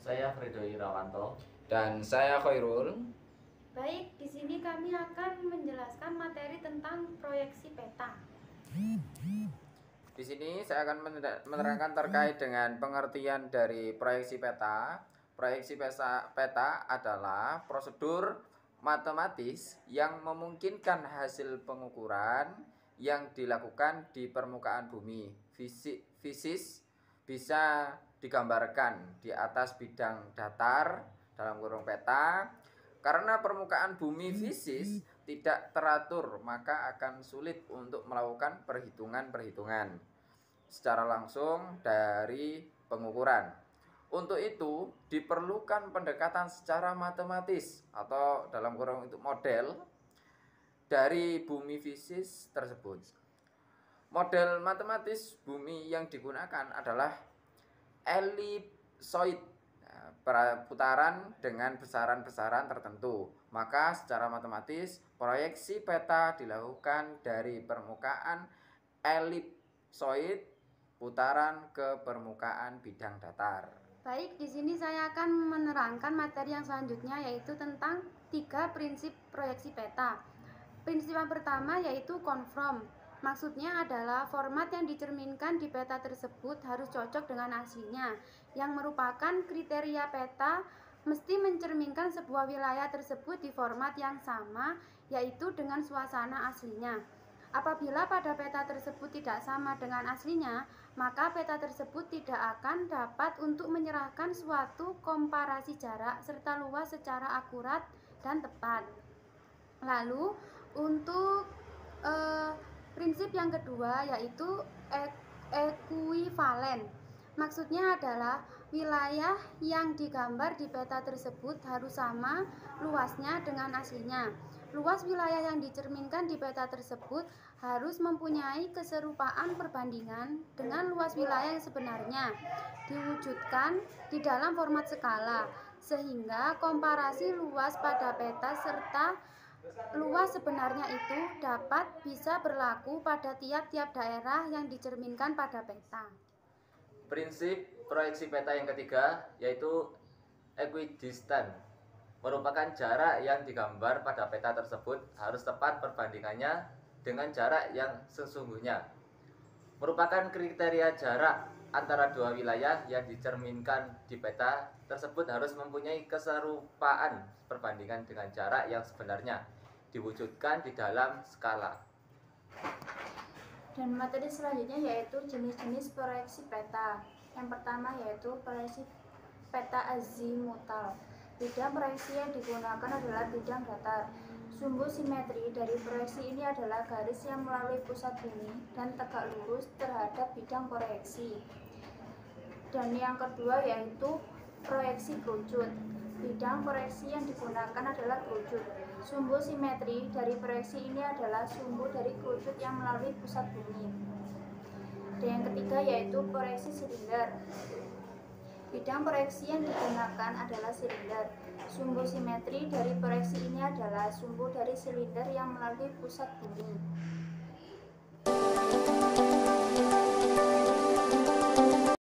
Saya Fredo Irawanto. Dan saya Khairul. Baik, di sini kami akan menjelaskan materi tentang proyeksi peta. Di sini saya akan menerangkan terkait dengan pengertian dari proyeksi peta. Proyeksi peta adalah prosedur matematis yang memungkinkan hasil pengukuran yang dilakukan di permukaan bumi fisis bisa digambarkan di atas bidang datar dalam kurung peta. Karena permukaan bumi fisis tidak teratur, maka akan sulit untuk melakukan perhitungan-perhitungan secara langsung dari pengukuran. Untuk itu diperlukan pendekatan secara matematis atau dalam kurung itu model dari bumi fisis tersebut. Model matematis bumi yang digunakan adalah elipsoid, putaran dengan besaran-besaran tertentu. Maka secara matematis proyeksi peta dilakukan dari permukaan elipsoid putaran ke permukaan bidang datar. Baik, di sini saya akan menerangkan materi yang selanjutnya, yaitu tentang 3 prinsip proyeksi peta. Prinsip yang pertama yaitu konform. Maksudnya adalah format yang dicerminkan di peta tersebut harus cocok dengan aslinya, yang merupakan kriteria peta mesti mencerminkan sebuah wilayah tersebut di format yang sama, yaitu dengan suasana aslinya. Apabila pada peta tersebut tidak sama dengan aslinya, maka peta tersebut tidak akan dapat untuk menyerahkan suatu komparasi jarak serta luas secara akurat dan tepat. Lalu untuk prinsip yang kedua yaitu ekuivalen. Maksudnya adalah wilayah yang digambar di peta tersebut harus sama luasnya dengan aslinya. Luas wilayah yang dicerminkan di peta tersebut harus mempunyai keserupaan perbandingan dengan luas wilayah yang sebenarnya, diwujudkan di dalam format skala, sehingga komparasi luas pada peta serta luas sebenarnya itu dapat bisa berlaku pada tiap-tiap daerah yang dicerminkan pada peta. Prinsip proyeksi peta yang ketiga yaitu equidistant, merupakan jarak yang digambar pada peta tersebut harus tepat perbandingannya dengan jarak yang sesungguhnya. Merupakan kriteria jarak antara dua wilayah yang dicerminkan di peta tersebut harus mempunyai keserupaan perbandingan dengan jarak yang sebenarnya, diwujudkan di dalam skala. Dan materi selanjutnya yaitu jenis-jenis proyeksi peta. Yang pertama yaitu proyeksi peta azimutal. Bidang proyeksi yang digunakan adalah bidang datar. Sumbu simetri dari proyeksi ini adalah garis yang melalui pusat bumi dan tegak lurus terhadap bidang proyeksi. Dan yang kedua yaitu proyeksi kerucut. Bidang proyeksi yang digunakan adalah kerucut. Sumbu simetri dari proyeksi ini adalah sumbu dari kerucut yang melalui pusat bumi. Dan yang ketiga yaitu proyeksi silinder. Bidang proyeksi yang digunakan adalah silinder. Sumbu simetri dari proyeksi ini adalah sumbu dari silinder yang melalui pusat bumi.